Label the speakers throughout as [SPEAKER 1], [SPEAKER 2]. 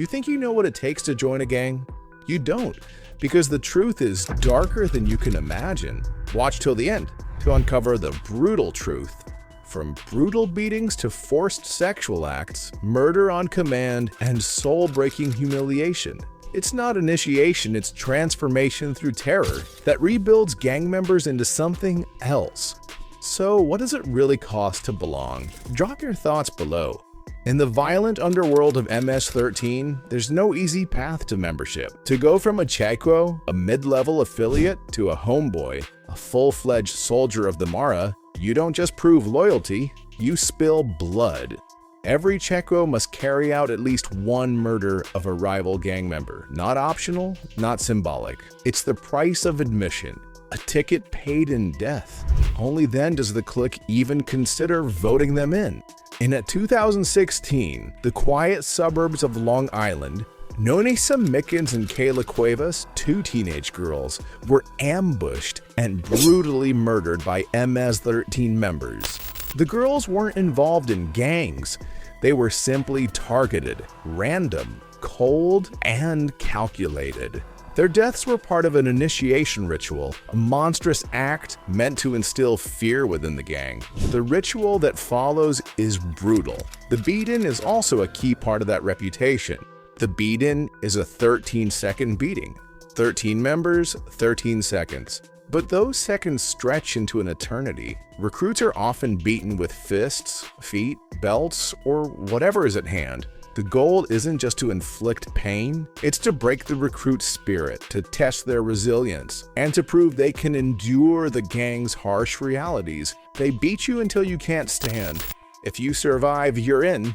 [SPEAKER 1] You think you know what it takes to join a gang? You don't, because the truth is darker than you can imagine. Watch till the end to uncover the brutal truth. From brutal beatings to forced sexual acts, murder on command, and soul-breaking humiliation. It's not initiation, it's transformation through terror that rebuilds gang members into something else. So what does it really cost to belong? Drop your thoughts below. In the violent underworld of MS-13, there's no easy path to membership. To go from a Checo, a mid-level affiliate, to a homeboy, a full-fledged soldier of the Mara, you don't just prove loyalty, you spill blood. Every Checo must carry out at least one murder of a rival gang member. Not optional, not symbolic. It's the price of admission. A ticket paid in death. Only then does the clique even consider voting them in. In 2016, the quiet suburbs of Long Island, Nonisa Mickens and Kayla Cuevas, two teenage girls, were ambushed and brutally murdered by MS-13 members. The girls weren't involved in gangs. They were simply targeted, random, cold, and calculated. Their deaths were part of an initiation ritual, a monstrous act meant to instill fear within the gang. The ritual that follows is brutal. The beat-in is also a key part of that reputation. The beat-in is a 13-second beating. 13 members, 13 seconds. But those seconds stretch into an eternity. Recruits are often beaten with fists, feet, belts, or whatever is at hand. The goal isn't just to inflict pain, it's to break the recruit's spirit, to test their resilience, and to prove they can endure the gang's harsh realities. They beat you until you can't stand. If you survive, you're in.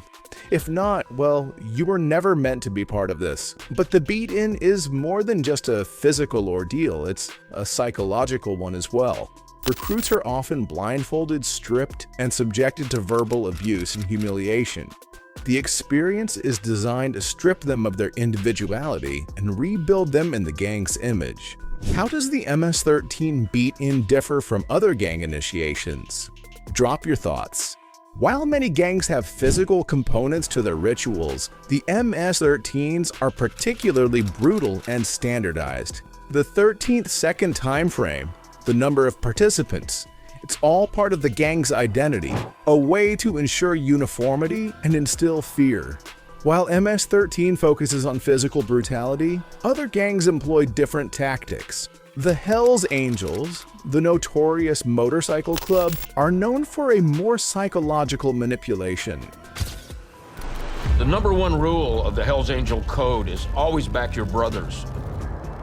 [SPEAKER 1] If not, well, you were never meant to be part of this. But the beat-in is more than just a physical ordeal, it's a psychological one as well. Recruits are often blindfolded, stripped, and subjected to verbal abuse and humiliation. The experience is designed to strip them of their individuality and rebuild them in the gang's image. How does the MS-13 beat-in differ from other gang initiations? Drop your thoughts. While many gangs have physical components to their rituals, the MS-13s are particularly brutal and standardized. The 13th second time frame, the number of participants, it's all part of the gang's identity, a way to ensure uniformity and instill fear. While MS-13 focuses on physical brutality, other gangs employ different tactics. The Hells Angels, the notorious motorcycle club, are known for a more psychological manipulation.
[SPEAKER 2] The number one rule of the Hells Angel Code is always back your brothers.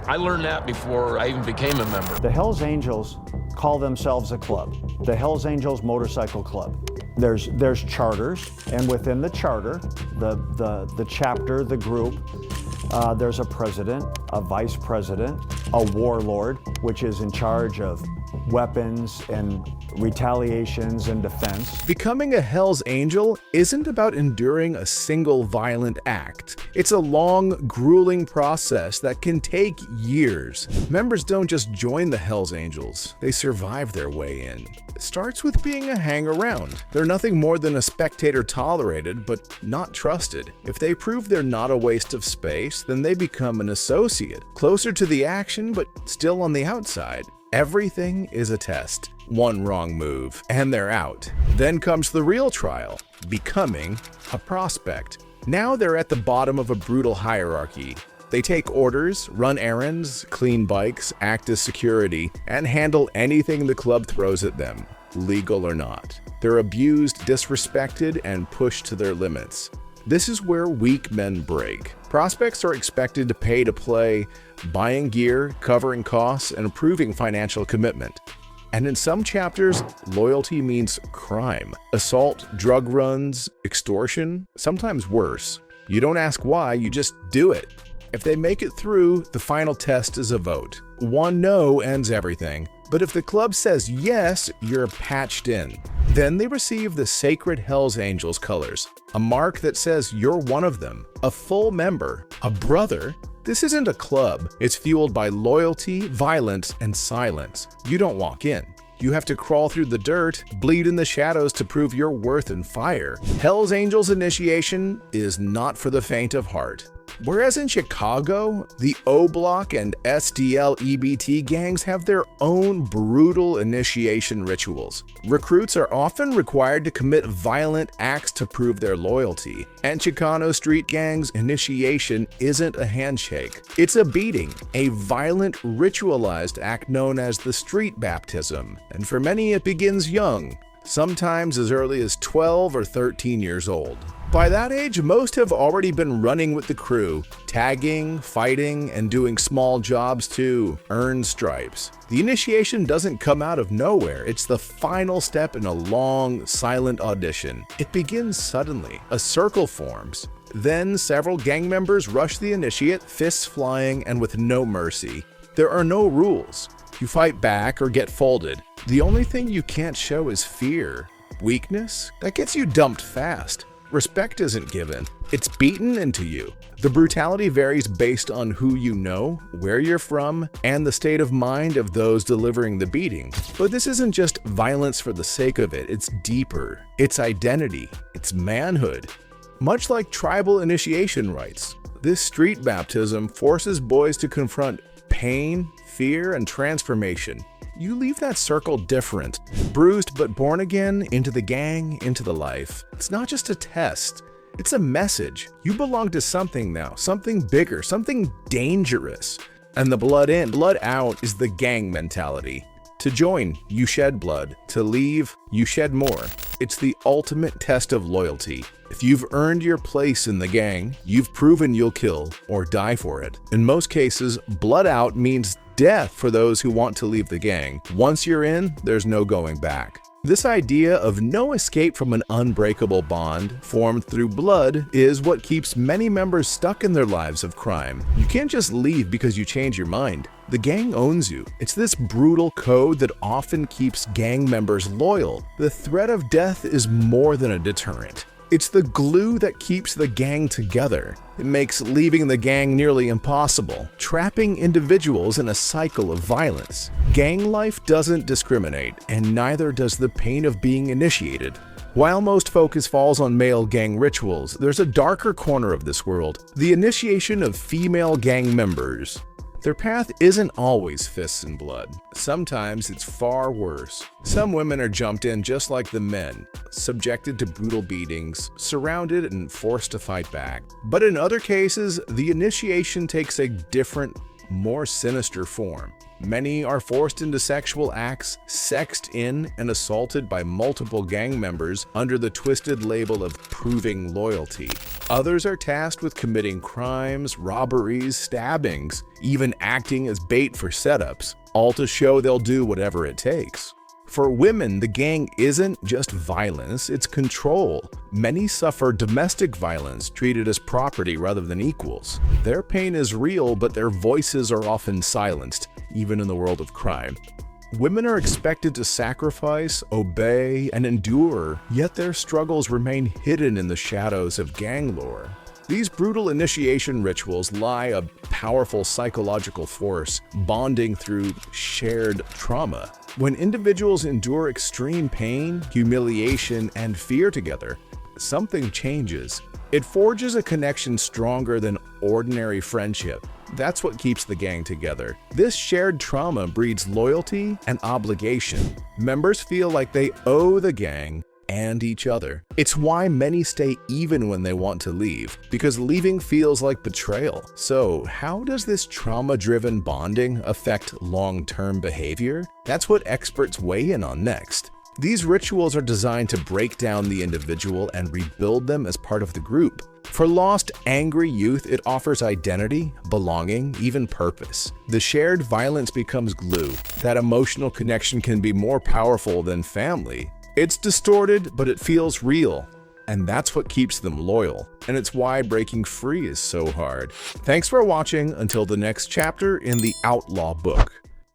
[SPEAKER 2] I learned that before I even became a member.
[SPEAKER 3] The Hells Angels call themselves a club, the Hells Angels Motorcycle Club. There's charters, and within the charter, the chapter, the group, there's a president, a vice president, a warlord, which is in charge of weapons and retaliations and defense.
[SPEAKER 1] Becoming a Hells Angel isn't about enduring a single violent act. It's a long, grueling process that can take years. Members don't just join the Hells Angels, they survive their way in. It starts with being a hang-around. They're nothing more than a spectator tolerated, but not trusted. If they prove they're not a waste of space, then they become an associate, closer to the action but still on the outside. Everything is a test. One wrong move, and they're out. Then comes the real trial, becoming a prospect. Now they're at the bottom of a brutal hierarchy. They take orders, run errands, clean bikes, act as security, and handle anything the club throws at them, legal or not. They're abused, disrespected, and pushed to their limits. This is where weak men break. Prospects are expected to pay to play, buying gear, covering costs, and proving financial commitment. And in some chapters, loyalty means crime. Assault, drug runs, extortion, sometimes worse. You don't ask why, you just do it. If they make it through, the final test is a vote. One no ends everything. But if the club says yes, you're patched in. Then they receive the sacred Hells Angels colors, a mark that says you're one of them, a full member, a brother. This isn't a club. It's fueled by loyalty, violence, and silence. You don't walk in. You have to crawl through the dirt, bleed in the shadows to prove your worth in fire. Hells Angels initiation is not for the faint of heart. Whereas in Chicago, the O Block and SDL EBT gangs have their own brutal initiation rituals. Recruits are often required to commit violent acts to prove their loyalty. And Chicano street gangs' initiation isn't a handshake. It's a beating, a violent, ritualized act known as the street baptism. And for many, it begins young, sometimes as early as 12 or 13 years old. By that age, most have already been running with the crew, tagging, fighting, and doing small jobs to earn stripes. The initiation doesn't come out of nowhere. It's the final step in a long, silent audition. It begins suddenly. A circle forms. Then several gang members rush the initiate, fists flying and with no mercy. There are no rules. You fight back or get folded. The only thing you can't show is fear. Weakness? That gets you dumped fast. Respect isn't given. It's beaten into you. The brutality varies based on who you know, where you're from, and the state of mind of those delivering the beating. But this isn't just violence for the sake of it. It's deeper. It's identity. It's manhood. Much like tribal initiation rites, this street baptism forces boys to confront pain, fear, and transformation. You leave that circle different, bruised but born again, into the gang, into the life. It's not just a test, it's a message. You belong to something now, something bigger, something dangerous. And the blood in, blood out is the gang mentality. To join, you shed blood. To leave, you shed more. It's the ultimate test of loyalty. If you've earned your place in the gang, you've proven you'll kill or die for it. In most cases, blood out means death for those who want to leave the gang. Once you're in, there's no going back. This idea of no escape from an unbreakable bond formed through blood is what keeps many members stuck in their lives of crime. You can't just leave because you change your mind. The gang owns you. It's this brutal code that often keeps gang members loyal. The threat of death is more than a deterrent. It's the glue that keeps the gang together. It makes leaving the gang nearly impossible, trapping individuals in a cycle of violence. Gang life doesn't discriminate, and neither does the pain of being initiated. While most focus falls on male gang rituals, there's a darker corner of this world, the initiation of female gang members. Their path isn't always fists and blood. Sometimes it's far worse. Some women are jumped in just like the men, subjected to brutal beatings, surrounded and forced to fight back. But in other cases, the initiation takes a different, more sinister form. Many are forced into sexual acts, sexed in and assaulted by multiple gang members under the twisted label of proving loyalty. Others are tasked with committing crimes, robberies, stabbings, even acting as bait for setups, all to show they'll do whatever it takes. For women, the gang isn't just violence, it's control. Many suffer domestic violence, treated as property rather than equals. Their pain is real, but their voices are often silenced, even in the world of crime. Women are expected to sacrifice, obey, and endure, yet their struggles remain hidden in the shadows of gang lore. These brutal initiation rituals lie a powerful psychological force, bonding through shared trauma. When individuals endure extreme pain, humiliation, and fear together, something changes. It forges a connection stronger than ordinary friendship. That's what keeps the gang together. This shared trauma breeds loyalty and obligation. Members feel like they owe the gang and each other. It's why many stay even when they want to leave, because leaving feels like betrayal. So, how does this trauma-driven bonding affect long-term behavior? That's what experts weigh in on next. These rituals are designed to break down the individual and rebuild them as part of the group. For lost, angry youth, it offers identity, belonging, even purpose. The shared violence becomes glue. That emotional connection can be more powerful than family. It's distorted, but it feels real. And that's what keeps them loyal. And it's why breaking free is so hard. Thanks for watching. Until the next chapter in the Outlaw Book.